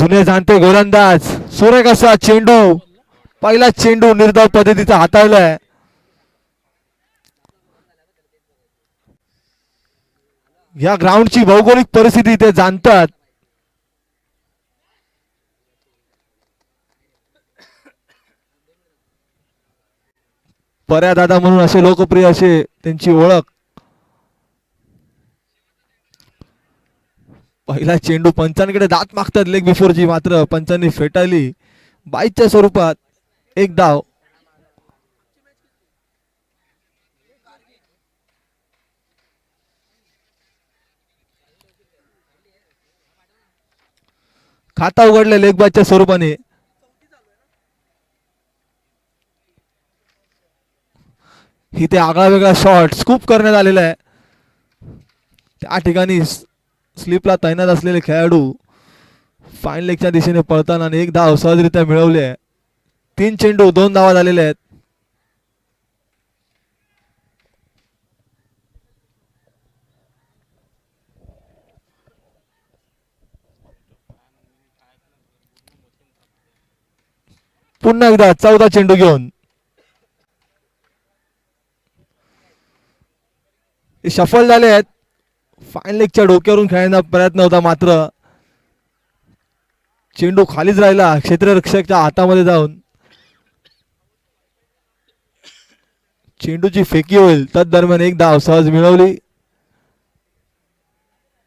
जुने जाणते गोलंदाज सुरेख असा चेंडू पहिला चेंडू निर्धाव पद्धतीचा हाताळलाय. या ग्राउंडची भौगोलिक परिस्थिती ते जाणतात. पर्या दादा म्हणून असे लोकप्रिय असे त्यांची ओळख. पहिला चेंडू पंचांकडे दात मागतात लेग बिफोरची, मात्र पंचांनी फेटाळली. 22च्या स्वरूपात एक धाव. खाता उघडले लेग बायच्या स्वरूपाने. इथे आगळा वेगळा शॉट स्कूप करण्यात आलेला आहे. त्या ठिकाणी स्लिपला तैनात असलेले खेळाडू फाईन लेगच्या दिशेने पळताना एक धाव सहजरित्या मिळवली आहे. 3 चेंडू 2 धावा झालेल्या आहेत. पुन्हा एकदा 14 चेंडू घेऊन सफल झाले आहेत. फाईन लेगच्या डोक्यावरून खेळण्याचा प्रयत्न होता, मात्र चेंडू खालीच राहिला क्षेत्ररक्षकच्या हातामध्ये जाऊन. चेंडूची फेकी होईल तदरम्यान एक धाव सहज मिळवली.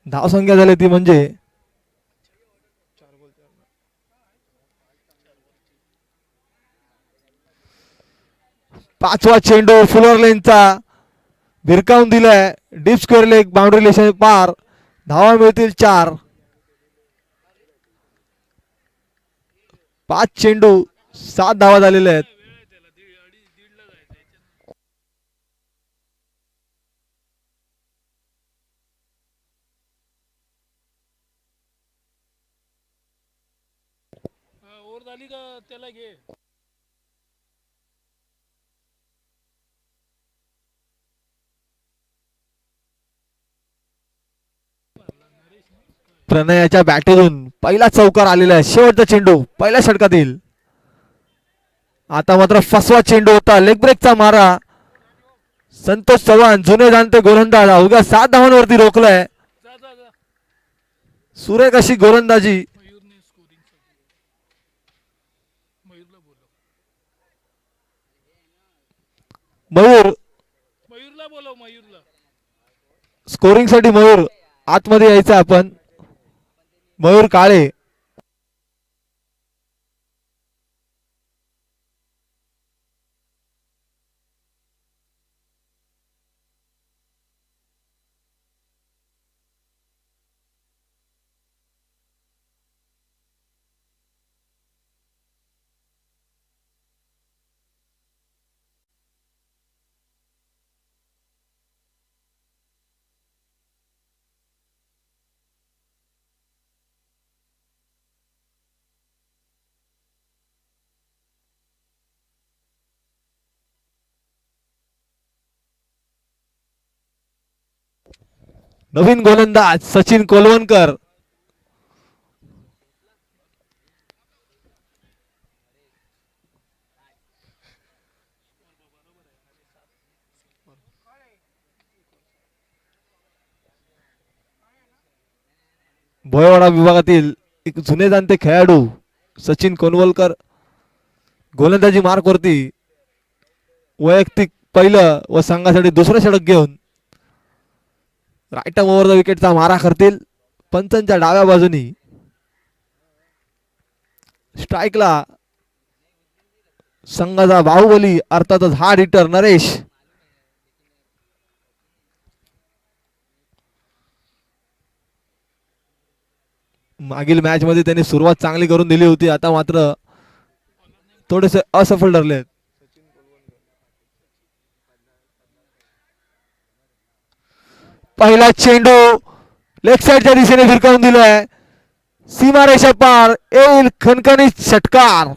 धाव संख्या झाली ती म्हणजे 5वा चेंडू फुलर लेनचा भिरकावून दिलाय. डीप स्क्वेअर लेग बाउंड्री लेशन पार. धावा मिळतील 4. 5 चेंडू 7 धावा झालेल्या आहेत. प्रणयाच्या बॅटवरून पहिला चौकार आलेला आहे. शेवटचा चेंडू पहिल्या षटकातील. आता मात्र फसवा चेंडू होता. लेग ब्रेकचा मारा. संतोष चव्हाण जुने जाणते गोलंदाज अवघ्या 7 धावांवरती रोखलाय. सुरेख अशी गोलंदाजी. मयूर स्कोरिंग साठी मयूर आतमध्ये यायचं आपण. मयूर काळे. नवीन गोलंदाज सचिन कोलवणकर. भोयवाडा विभागातील एक जुने जाणते खेळाडू सचिन कोलवणकर गोलंदाजी मार्क वरती वैयक्तिक पहिलं व संघासाठी दुसरं षटक घेऊन राईट ओव्हर द विकेटचा मारा करतील. पंचांच्या डाव्या बाजूनी स्ट्राईकला संघाचा बाहुबली अर्थातच हार्ड हिटर नरेश. मागील मॅच मध्ये त्यांनी सुरुवात चांगली करून दिली होती, आता मात्र थोडेसे असफल ठरले. पहिला चेंडू लेग साइडच्या दिशेने भिरकावून दिलाय. सीमारेषा पार येईल खणखणीत षटकार.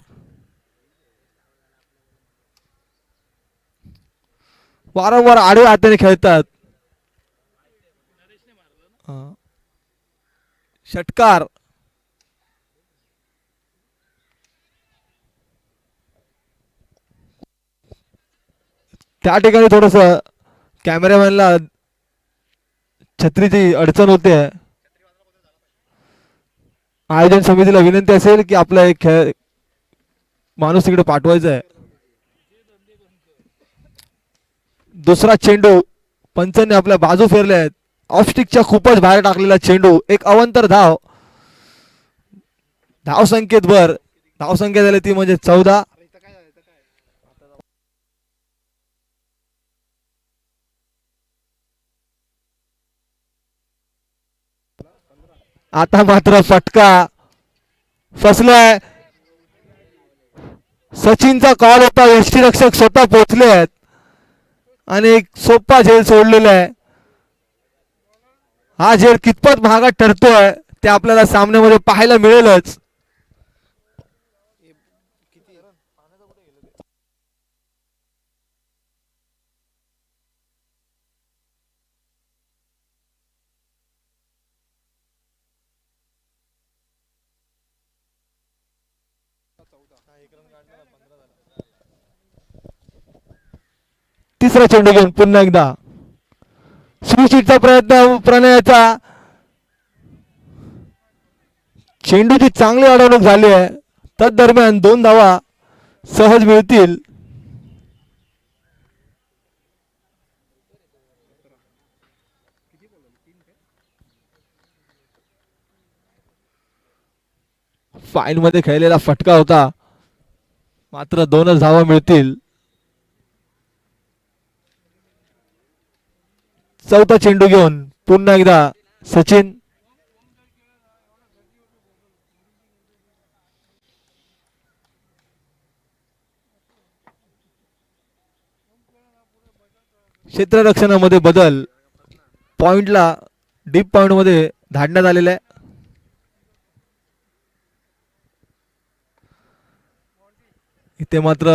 वारंवार आडव्या हाताने खेळतात. षटकार त्या ठिकाणी थोडस कॅमेरामॅनला छत्रीची अडचण होते. आयोजन समितीला विनंती असेल की आपला एक खेळ माणूस तिकडे पाठवायचा आहे. दुसरा चेंडू पंचांनी आपल्या बाजू फेरल्या आहेत. ऑफस्टिकच्या खूपच बाहेर टाकलेला चेंडू एक अवंतर धाव. धाव संख्येत भर. धाव संख्या झाली ती म्हणजे 14. आता मात्र फटका फसलाय. सचिनचा कॉल होता. यष्टीरक्षक स्वतः पोहोचले आहेत आणि एक सोपा झेल सोडलेला आहे. हा झेल कितपत महागात ठरतोय ते आपल्याला सामन्यामध्ये पाहायला मिळेलच. तिसरा चेंडू घेऊन पुन्हा एकदा सुशीटचा प्रयत्न प्रणयाचा. चेंडूची चांगली अडवणूक झाली आहे. तदरम्यान 2 धावा सहज मिळतील. फाईन मध्ये खेळलेला फटका होता मात्र 2च धावा मिळतील. चौथा चेंडू घेऊन पुन्हा एकदा सचिन. क्षेत्ररक्षणामध्ये बदल. पॉइंटला डीप पॉइंट मध्ये धाडण्यात आलेला आहे. इथे मात्र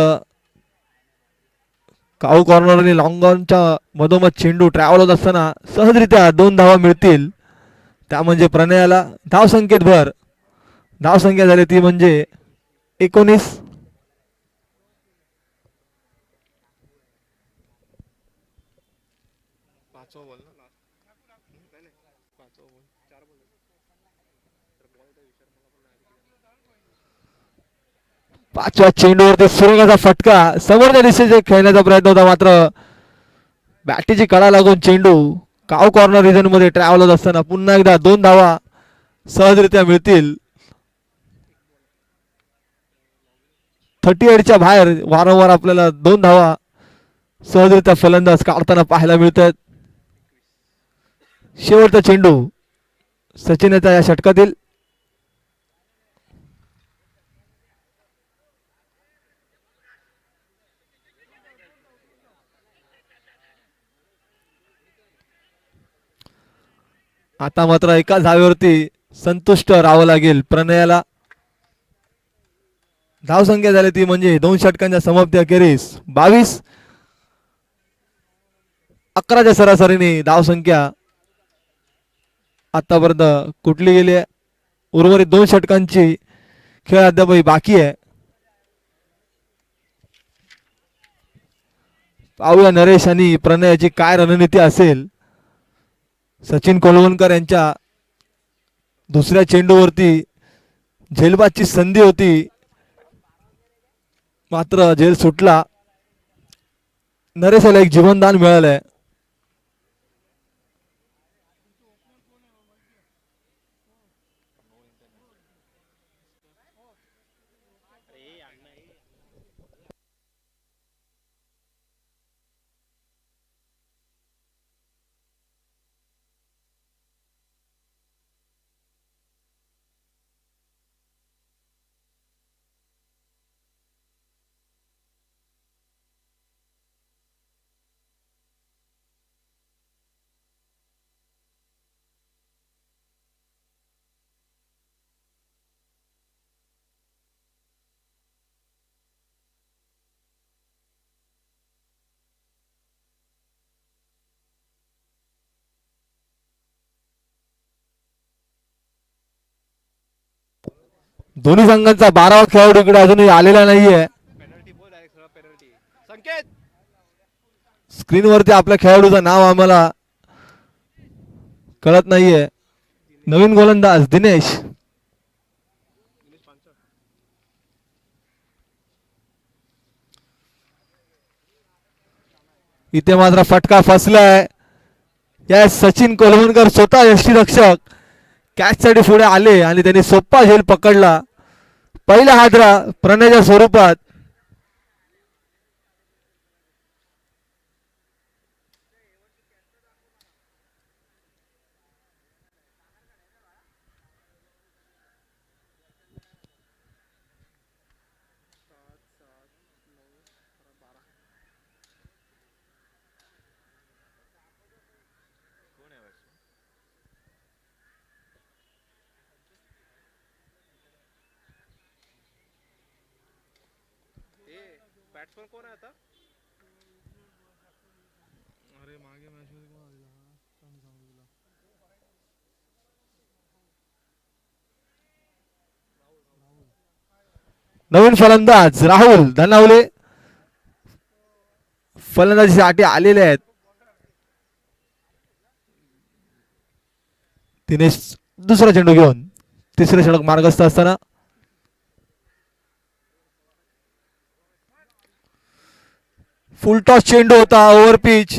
काऊ कॉर्नर आणि लॉंग ऑनच्या मधोमध चेंडू ट्रॅव्हल होत असताना सहजरित्या 2 धावा मिळतील. त्या म्हणजे प्रणयाला. धाव संख्येत भर. धाव संख्या झाली ती म्हणजे 19. पाचव्या चेंडूवरती सुरेखाचा फटका. समोरच्या दिशेने खेळण्याचा प्रयत्न होता मात्र बॅटीची कडा लागून चेंडू काव कॉर्नर रिजन मध्ये ट्रॅव्हल होत असताना पुन्हा एकदा 2 धावा सहजरित्या मिळतील. 38च्या बाहेर वारंवार आपल्याला 2 धावा सहजरित्या फलंदाज काढताना पाहायला मिळतात. शेवटचा चेंडू सचिनचा या षटकातील. आता मात्र एकाच धावेवरती संतुष्ट राहावं लागेल प्रणयाला. धाव संख्या झाली ती म्हणजे 2 षटकांच्या समाप्ती अखेरीस 22. 11च्या सरासरीने धाव संख्या आतापर्यंत कुठली गेली आहे. उर्वरित 2 षटकांची खेळ अद्यापही बाकी आहे. पाहूया नरेश आणि प्रणयाची काय रणनीती असेल. सचिन कोलवणकर यांच्या दुसऱ्या चेंडूवरती झेलबादची संधी होती मात्र झेल सुटला. नरेशला एक जीवनदान मिळालंय. दोन्ही संघांचा 12वा खेळाडू इकडे अजूनही आलेला नाहीये. स्क्रीनवरती आपल्या खेळाडूचं नाव आम्हाला कळत नाहीये. नवीन गोलंदाज दिनेश. इथे मात्र फटका फसलाय. या सचिन कोलवणकर स्वतः यष्टीरक्षक कॅच साठी पुढे आले आणि त्यांनी सोप्पा झेल पकडला. पहिला हादरा प्रणयच्या स्वरूपात. नवीन फलंदाज राहुल धनावले फलंदाजीसाठी आलेले आहेत. दिनेश दुसरा चेंडू घेऊन तिसरे षटक मार्गस्थ असताना फुल टॉस चेंडू होता. Over pitch.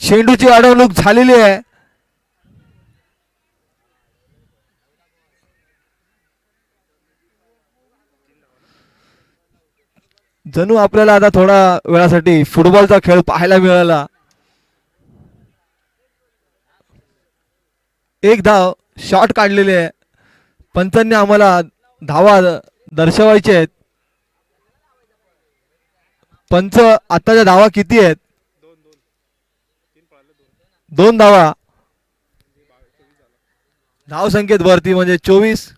चेंडूची अडवणूक झालेली आहे. जणू आपल्याला आता थोडा वेळासाठी फुटबॉलचा खेळ पाहायला मिळाला. एक धाव शॉट काढलेले आहे. पंचांनी आम्हाला धावा दर्शवायचे आहेत. पंच आताच्या धावा किती आहेत? 2 धावा. धाव संख्येत वरती म्हणजे 24.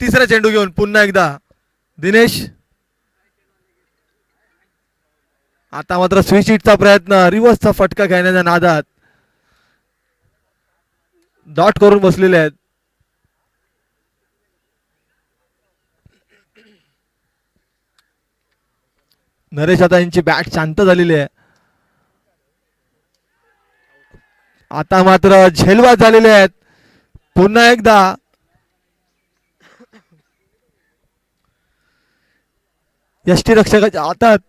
तिसरा चेंडू घेऊन पुन्हा एकदा दिनेश. आता मात्र स्विच हिटचा प्रयत्न. रिव्हर्सचा फटका खेळण्याच्या नादात डॉट करून बसलेले आहेत. नरेश आता यांची बॅट शांत झालेली आहे. आता मात्र झेलबाद झालेले आहेत. पुन्हा एकदा यष्टीरक्षकाच्या हातात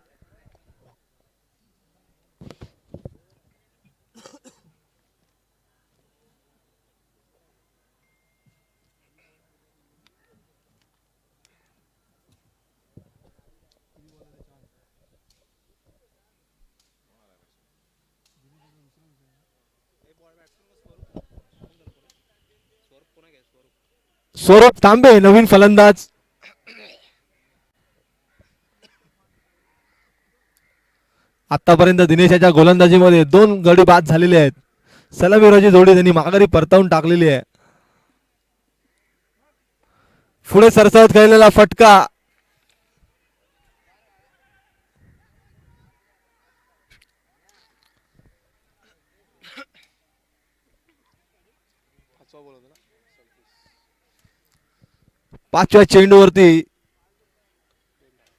स्वरूप तांबे नवीन फलंदाज. आतापर्यंत दिनेशाच्या गोलंदाजीमध्ये 2 गडी बाद झालेले आहेत. सलामीराची जोडी त्यांनी माघारी परतावून टाकलेली आहे. पुढे सरसावत खेळलेला फटका. पाचव्या चेंडूवरती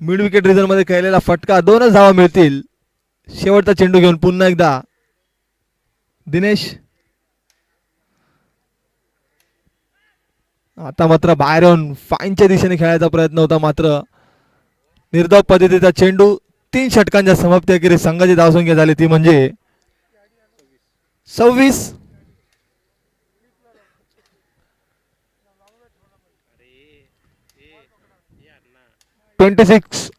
मिड विकेट रिझन मध्ये खेळलेला फटका. 2च धावा मिळतील. शेवटचा चेंडू घेऊन पुन्हा एकदा दिनेश. आता मात्र बाहेर येऊन फाईनच्या दिशेने खेळायचा प्रयत्न होता. मात्र निर्धाव पद्धतीचा चेंडू. 3 षटकांच्या समाप्ती अखेरीस संघाची धावसंख्या झाली ती म्हणजे 26. 26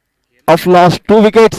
of lost 2 wickets.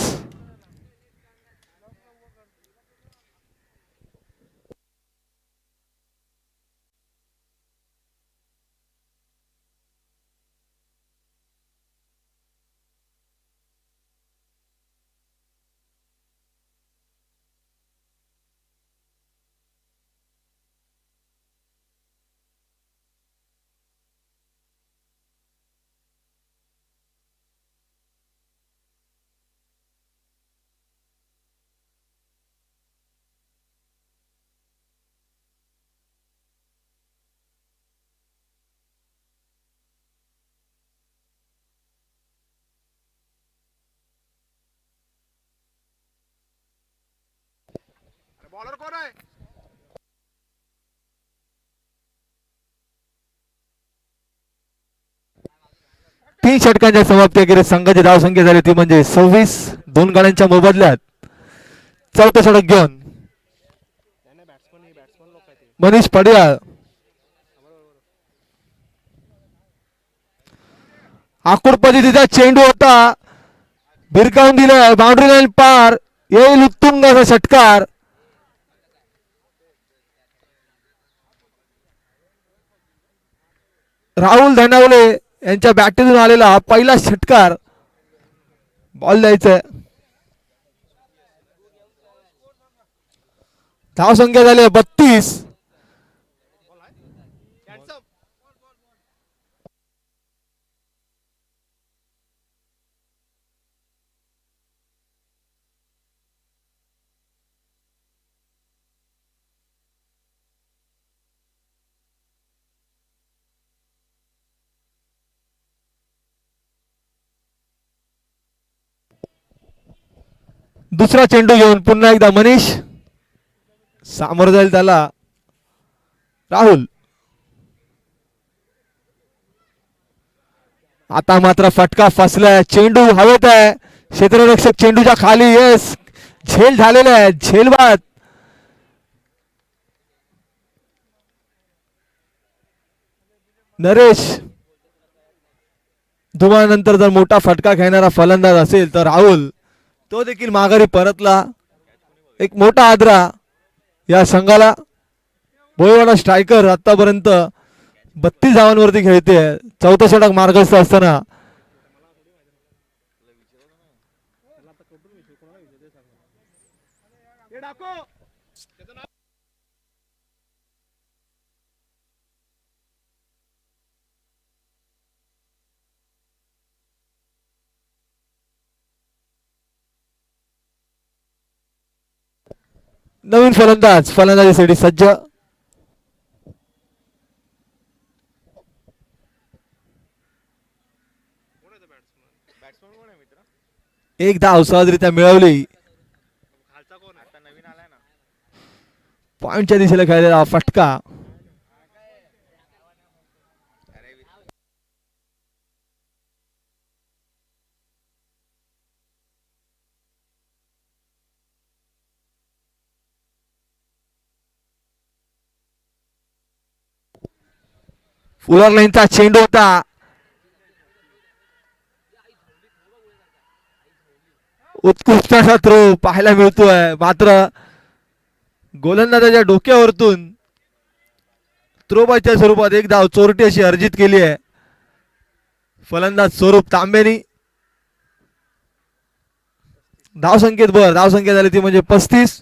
तीन षटकांच्या समाप्तीअखेरीस संघाची धावसंख्या झाली ती म्हणजे 26. दोन गाड्यांच्या मोबदल्यात चौथं षटक घेऊन मनीष पडियाळ आकुड पद्धतीचा चेंडू होता, भिरकावून दिलाय, बाउंड्री लाईन पार, येईल उत्तुंग असा षटकार. राहुल धनावले यांच्या बॅटीतून आलेला हा पहिला षटकार. बॉल द्यायचंय. धावसंख्या झाली 32. दुसरा चेंडू घेऊन पुन्हा एकदा मनीष सामोर जाईल त्याला राहुल. आता मात्र फटका फसलाय, चेंडू हवेत आहे, क्षेत्ररक्षक चेंडूच्या खाली. येस, झेल झालेला आहे, झेलबाद. नरेश धुमानंतर जर मोठा फटका घेणारा फलंदाज असेल तर राहुल तो देखील माघारी परतला. एक मोठा आदरा या संघाला. भोयवाडा स्ट्रायकर आतापर्यंत 32 धावांवरती खेळते. चौथं षटक मार्गस्थ असताना नवीन फलंदाजीसाठी सज्ज. एक धाव सहजरित्या मिळवली. पॉइंटच्या दिशेला खेळलेला फटका. फुलर लाईनचा चेंडू होता. उत्कृष्ट असा थ्रो पाहायला मिळतोय, मात्र गोलंदाजाच्या डोक्यावरतून थ्रोबाच्या स्वरूपात एक धाव चोरटी अशी अर्जित केली आहे फलंदाज स्वरूप तांबेनी. धावसंख्या झाली ती म्हणजे 35.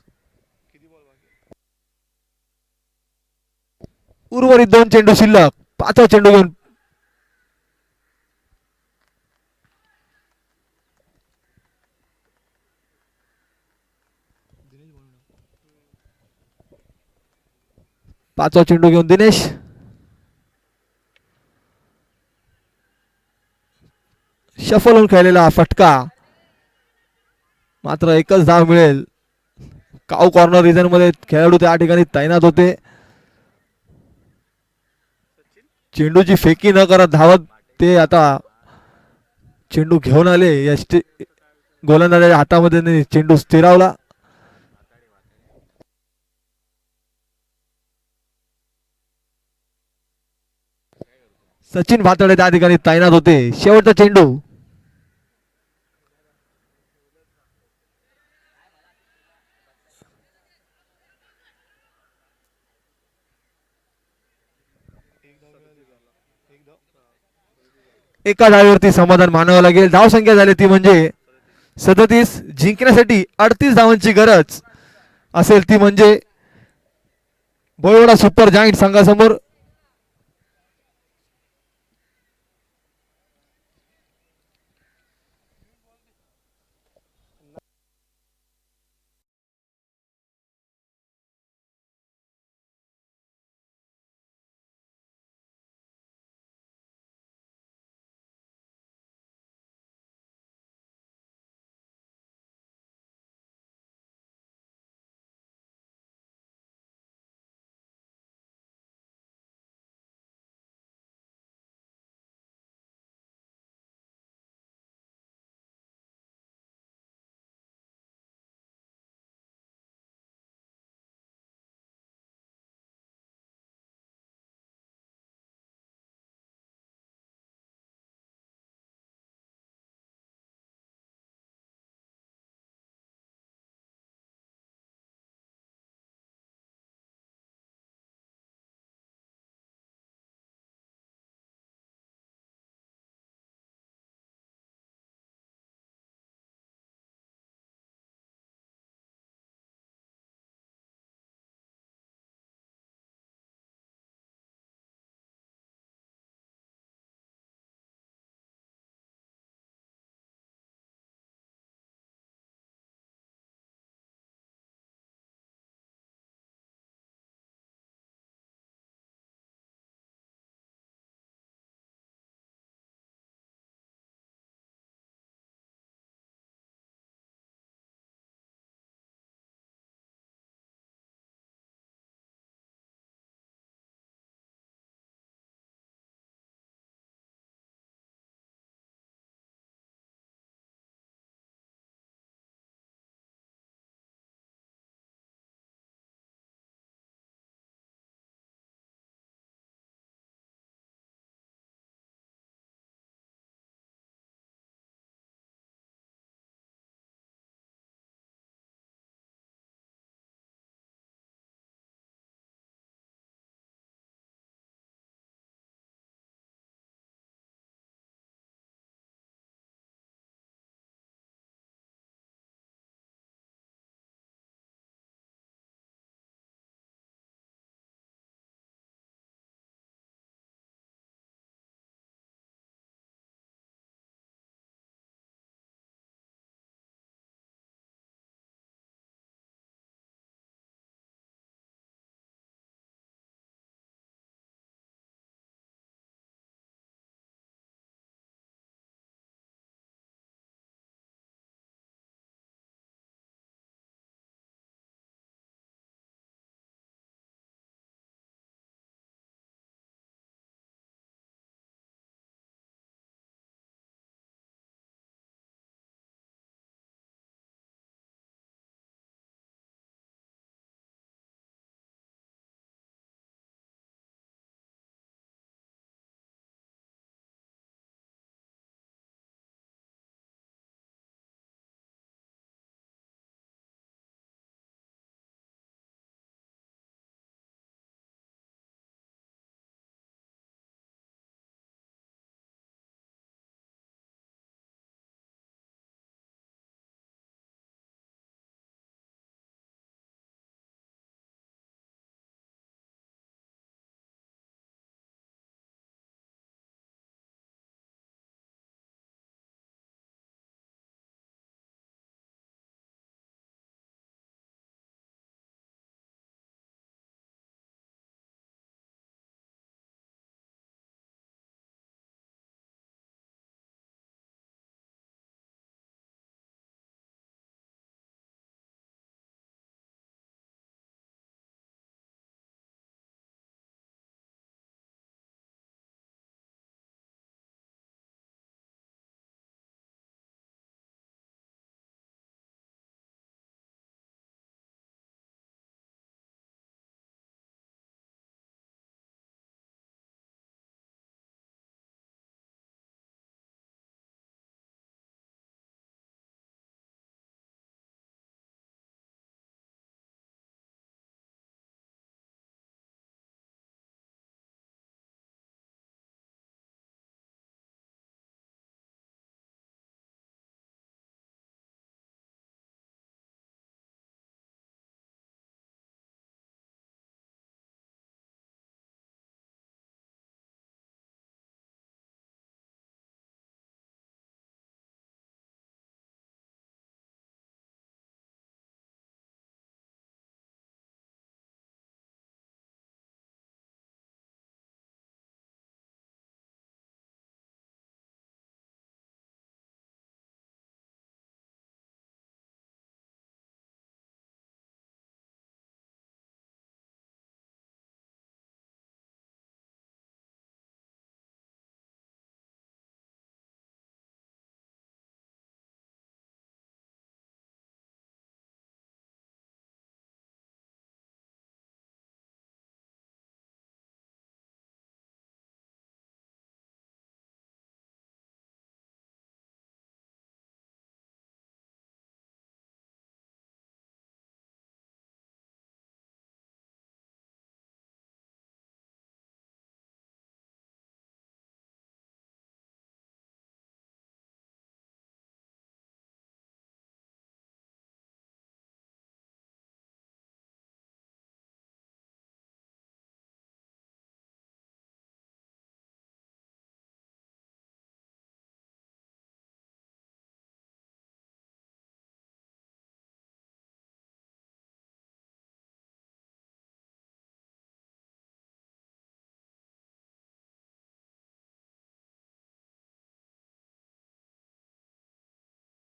उर्वरित 2 चेंडू शिल्लक. पाचवा चेंडू घेऊन दिनेश. शफल होऊन खेळलेला फटका, मात्र एकच धाव मिळेल. काऊ कॉर्नर रिजन मध्ये खेळाडू त्या ठिकाणी तैनात होते. चेंडूची फेकी न करत धावत ते आता चेंडू घेऊन आले. गोलंदाजाच्या हातामध्ये चेंडू स्थिरावला. सचिन भातडे त्या ठिकाणी तैनात होते. शेवटचा चेंडू. एका धावेवरती समाधान मानावं लागेल. धावसंख्या झाली ती म्हणजे 37. जिंकण्यासाठी 38 धावांची गरज असेल ती म्हणजे भोयवाडा सुपर जायंट संघासमोर.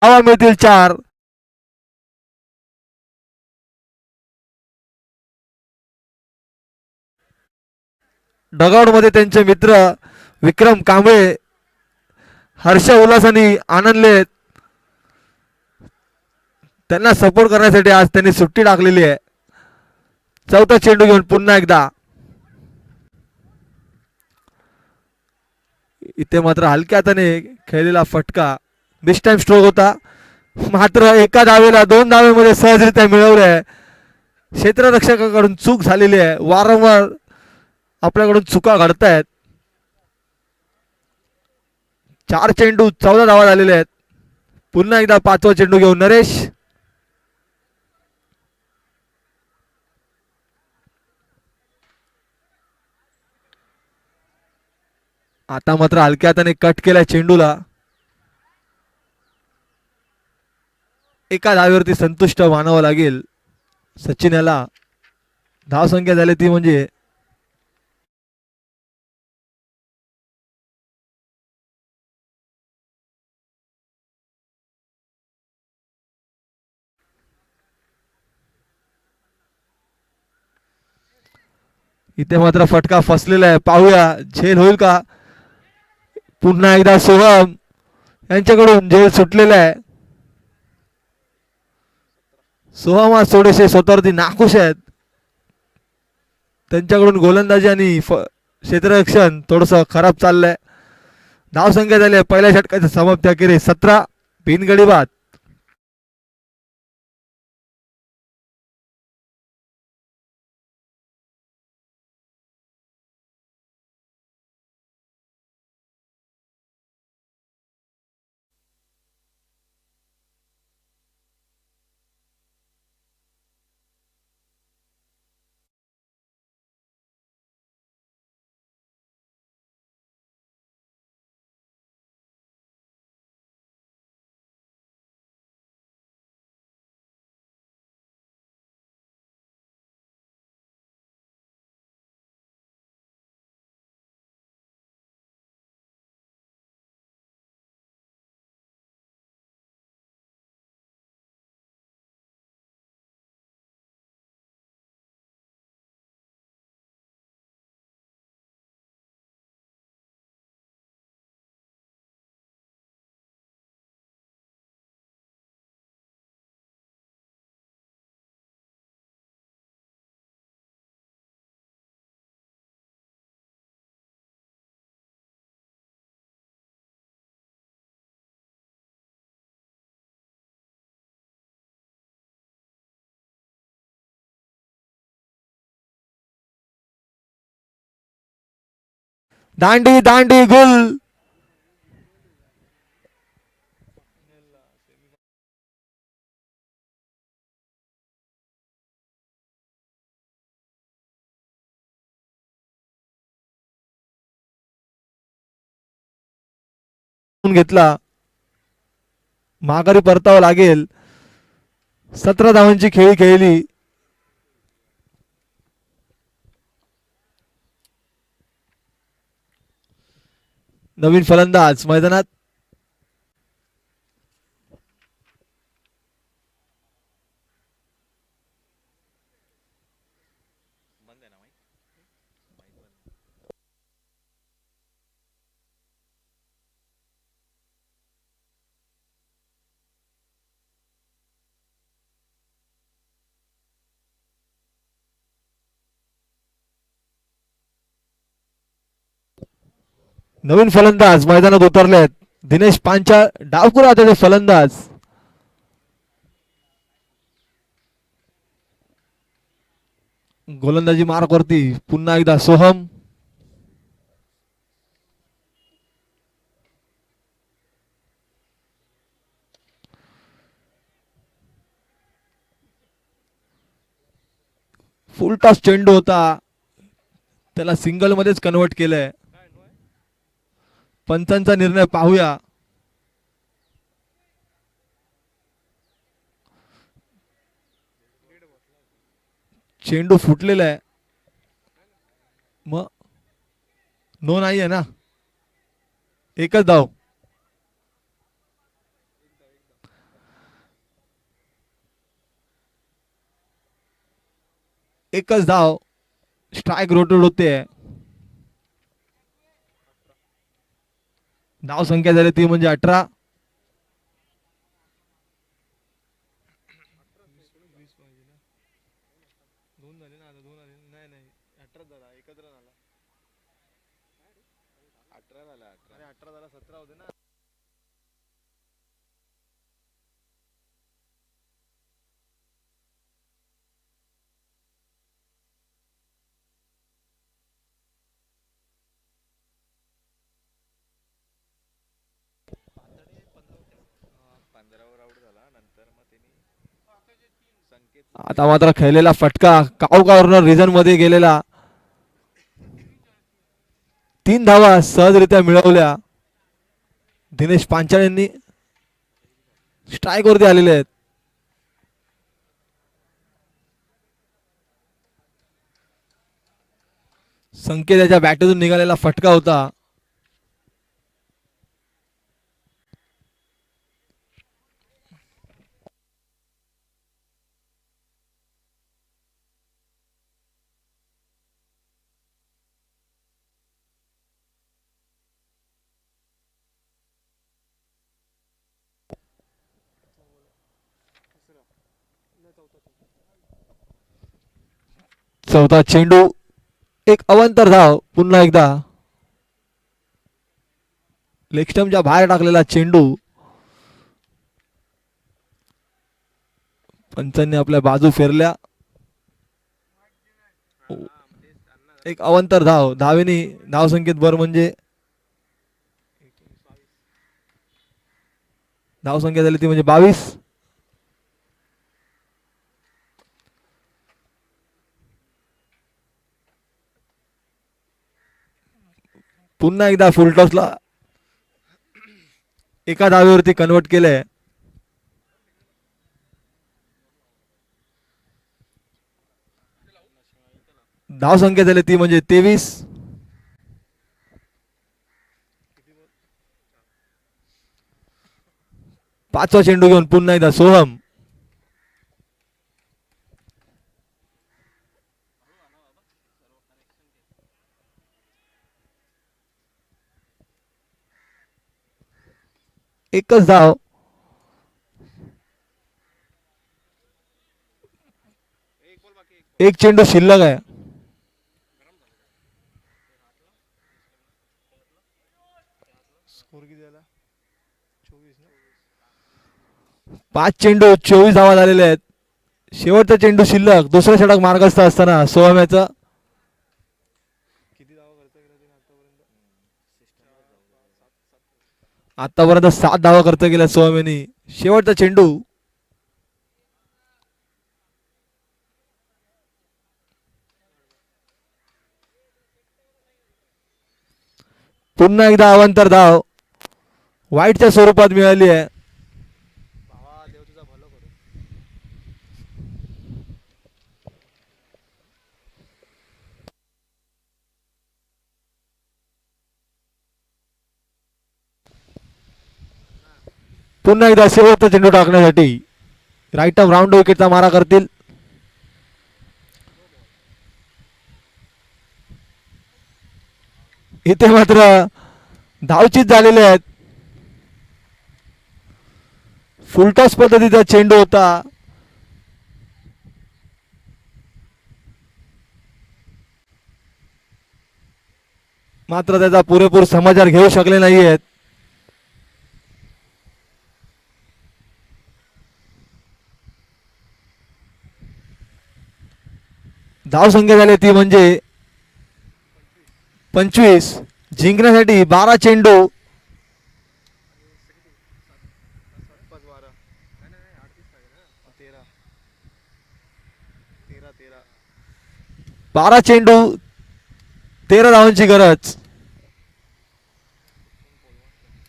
धावा मिळतील 4. डगआउट मध्ये त्यांचे मित्र विक्रम कांबळे हर्ष उल्हासानी आनंदले. त्यांना सपोर्ट करण्यासाठी आज त्यांनी सुट्टी टाकलेली आहे. चौथा चेंडू घेऊन पुन्हा एकदा इथे मात्र हलक्या हाताने खेळलेला फटका मिस टाइम स्ट्रोक होता. मात्र एका धावेला 2 धावेमध्ये सहजरित्या मिळवले. क्षेत्ररक्षकाकडून चूक झालेली आहे. वारंवार आपल्याकडून चुका घडतायत. 4 चेंडू 14 धावा झालेले आहेत. पुन्हा एकदा 5वा चेंडू घेऊन नरेश. आता मात्र हलक्या हाताने कट केलाय चेंडूला. एका धावेवरती संतुष्ट मानावं लागेल सचिन याला. धावसंख्या झाली ती म्हणजे इथे मात्र फटका फसलेला आहे. पाहूया झेल होईल का. पुन्हा एकदा सोहम यांच्याकडून झेल सुटलेला आहे. सोहम आज थोडेसे स्वतःवरती नाखुश आहेत. त्यांच्याकडून गोलंदाजी आणि क्षेत्ररक्षण थोडस खराब चाललंय. धावसंख्या झाली आहे पहिल्या षटकाच्या समाप्ती अखेरीस 17 बिनगडी बाद. दांडी दांडी गुल. घेतला माघारी परतावं लागेल. 17 धावांची खेळी खेळली. नवीन फलंदाज मैदानात. नवीन फलंदाज मैदानात उतरले आहेत. दिनेश पांचाळ डावखुरा हाताचे फलंदाज. गोलंदाजी मार्क वरती पुन्हा एकदा सोहम. फुल टॉस चेंडू होता. त्याला सिंगल मध्येच कन्वर्ट केलंय. पंचांचा निर्णय पाहूया. चेंडू फुटलेला आहे. मग नो नाही आहे ना. एकच धाव. एकच धाव. स्ट्राईक रोटेट होते. धाव संख्या झाली ती म्हणजे 18. आता मात्र खेळलेला फटका काऊ कॉर्नर रिझन मध्ये गेलेला. 3 धावा सहजरित्या मिळवल्या दिनेश पांचाळ यांनी. स्ट्राईक वरती आलेले आहेत. संकेत याच्या बॅटमधून निघालेला फटका होता. चौथा चेंडू. एक अवंतर धाव पुन्हा एकदा. लेगस्टम्पच्या बाहेर टाकलेला चेंडू. पंचांनी आपल्या बाजू फेरल्या. एक अवंतर धाव. धावेनी धाव संकेत बर म्हणजे धाव संख्या झाली ती म्हणजे 22. पुन्हा एकदा फुलटॉसला एका धावेवरती कन्वर्ट केलंय. धाव संख्या झाली ती म्हणजे 23. पाचवा चेंडू घेऊन पुन्हा एकदा सोहम. एकच धाव. एक चेंडू शिल्लक आहे. पाच चेंडू 24 धावा झालेले आहेत. शेवटचा चेंडू शिल्लक. दुसरा षटक मार्गस्थ असताना सोहम्याचा. आतापर्यंत 7 धावा खर्च केल्या सोहम शेवटचा चेंडू. पुन्हा एकदा अवंतर धाव वाईटच्या स्वरूपात मिळाली आहे. पुन्हा एकदा शेवटचा चेंडू टाकण्यासाठी राईट ऑफ राऊंड विकेटचा मारा करतील. इथे मात्र धावचीत झालेले आहेत. फुलटॉस पद्धतीचा चेंडू होता. मात्र त्याचा पुरेपूर समाचार घेऊ शकले नाहीयेत. धाव संख्या झाली ती म्हणजे 25. जिंकण्यासाठी 12 चेंडू. बारा चेंडू 13 धावांची गरज.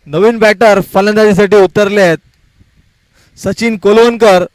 नवीन बॅटर फलंदाजीसाठी उतरले आहेत. सचिन कोलवणकर.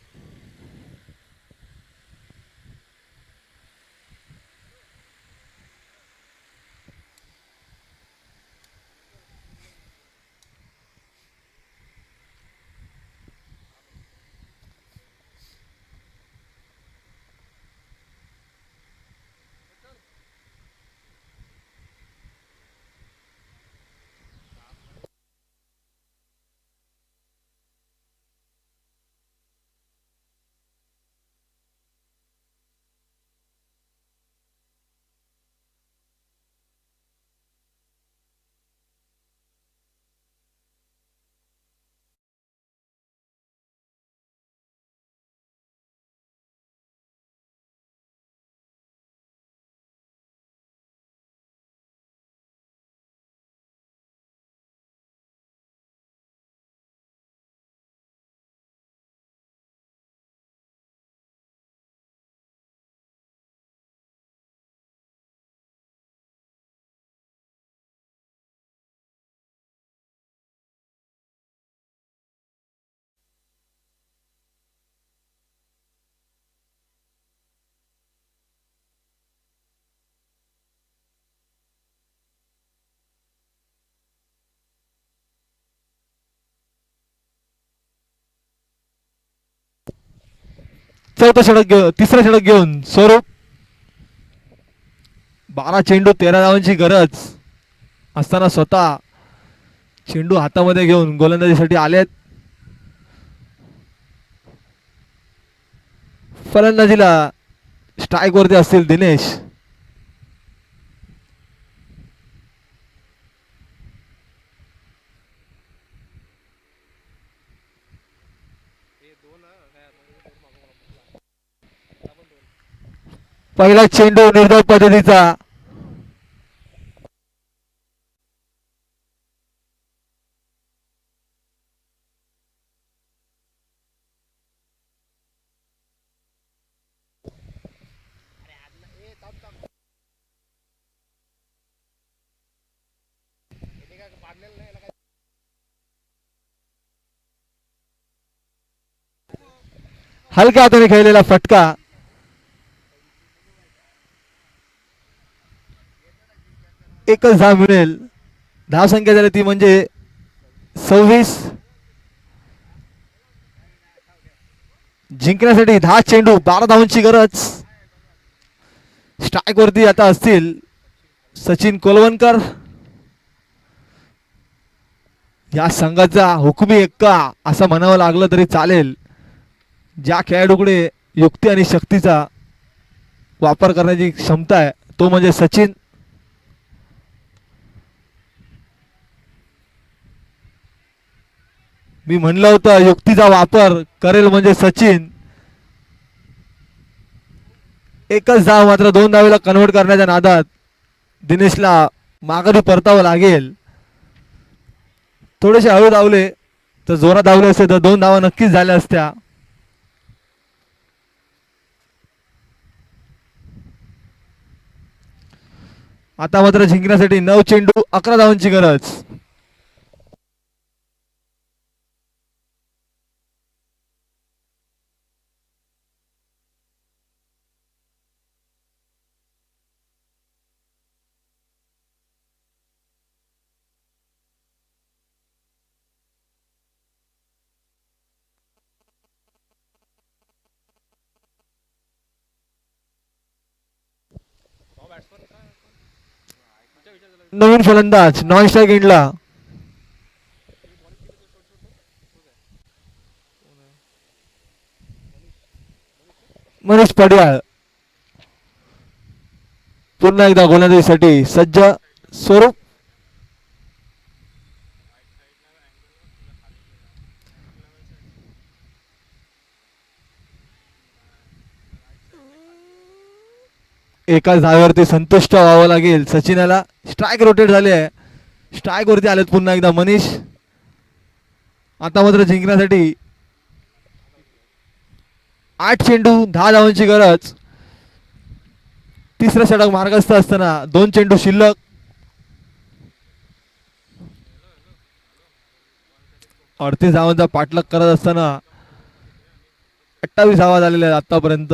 चौथा षटक घेऊन तिसरा षटक घेऊन स्वरूप 12 चेंडू 13 धावांची गरज असताना स्वतः चेंडू हातामध्ये घेऊन गोलंदाजीसाठी आलेत. फलंदाजीला स्ट्राईक वरती असतील दिनेश. पहिला चेंडू निर्धाव पद्धतीचा हलक्या हाताने खेळलेला फटका. एकच धाव मिळेल. धाव संख्या झाली ती म्हणजे 26. जिंकण्यासाठी 10 चेंडू 12 धावांची गरज. स्ट्राईक वरती आता असतील सचिन कोलवणकर. या संघाचा हुकमी एक्का असं म्हणावं लागलं तरी चालेल. ज्या खेळाडूकडे युक्ती आणि शक्तीचा वापर करण्याची क्षमता आहे तो म्हणजे सचिन. मी म्हणलं होतं युक्तीचा वापर करेल म्हणजे सचिन. एकच धाव मात्र 2 धावेला कन्व्हर्ट करण्याच्या नादात दिनेशला माघारी परतावं लागेल. थोडेसे हळू धावले तर जोरात धावले असते तर 2 धावा नक्कीच झाल्या असत्या. आता मात्र जिंकण्यासाठी 9 चेंडू 11 धावांची गरज. नवीन फलंदाज नॉन स्ट्राईक एंडला मनीष पडियाळ. पुन्हा एकदा गोलंदाजीसाठी सज्ज स्वरूप. एकाच धावेवरती संतुष्ट व्हावं लागेल सचिनाला. स्ट्राईक रोटेट झाले आहे. स्ट्राईक वरती आलेत पुन्हा एकदा मनीष. आता मात्र जिंकण्यासाठी 8 चेंडू 10 धावांची गरज. तिसरा षटक मार्गस्थ असताना 2 चेंडू शिल्लक. अडतीस धावांचा पाठलाग करत असताना 28 धावा झालेल्या आहेत आतापर्यंत.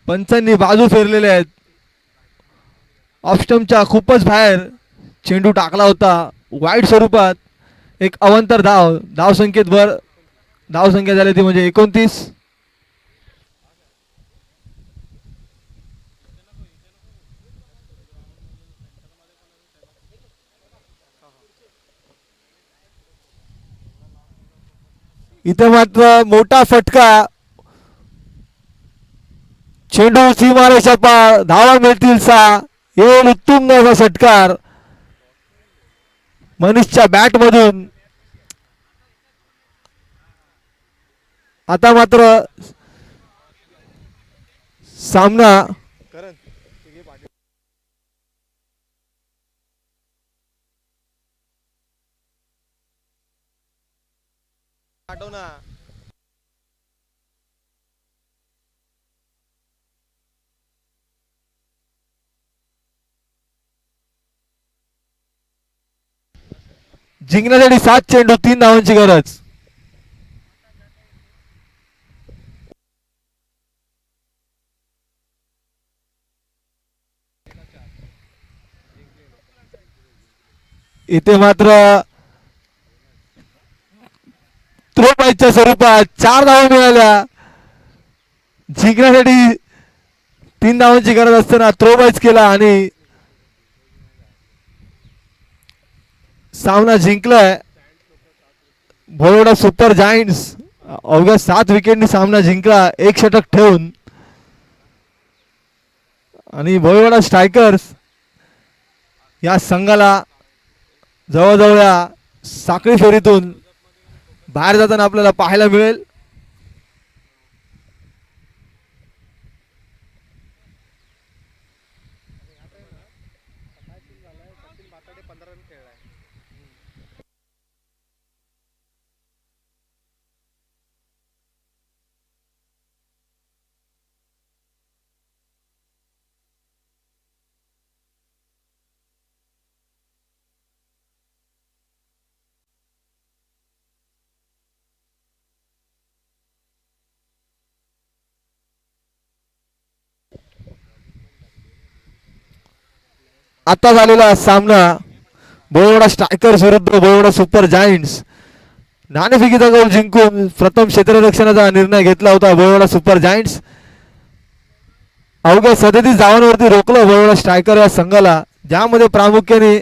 पंचांनी बाजू फेरलेले आहेत. ऑफस्टमच्या खूपच बाहेर चेंडू टाकला होता वाईट स्वरूपात. एक अवंतर धाव. धावसंख्येत वर धावसंख्या झाली ती म्हणजे 29. इथे मात्र मोठा फटका. चेंडू सीमारेषा पार. धावा मिळतील 6. येईल उत्तुंग असा षटकार मनीषच्या बॅट मधून. आता मात्र सामना जिंकण्यासाठी 7 चेंडू 3 धावांची गरज. इथे मात्र बाईच्या स्वरूपात 4 धावा मिळाल्या. जिंकण्यासाठी 3 धावांची गरज असताना थ्रो बाईच केला आणि सामना जिंकलाय भोयवाडा सुपर जायंट्स. अवघ्या 7 विकेटनी सामना जिंकला 1 षटक ठेवून. आणि भोयवाडा स्ट्रायकर्स या संघाला जवळजवळ या साखळी फेरीतून बाहेर जाताना आपल्याला पाहायला मिळेल. आता झालेला सामना भोयवाडा स्ट्रायकर्स विरुद्ध भोयवाडा सुपर जायंट्स. नाणेफेकीचा गोल जिंकून प्रथम क्षेत्ररक्षणाचा निर्णय घेतला होता भोयवाडा सुपर जायंट्स. अवघ्या 37 धावांवरती रोखलं भोयवाडा स्ट्रायकर या संघाला, ज्यामध्ये प्रामुख्याने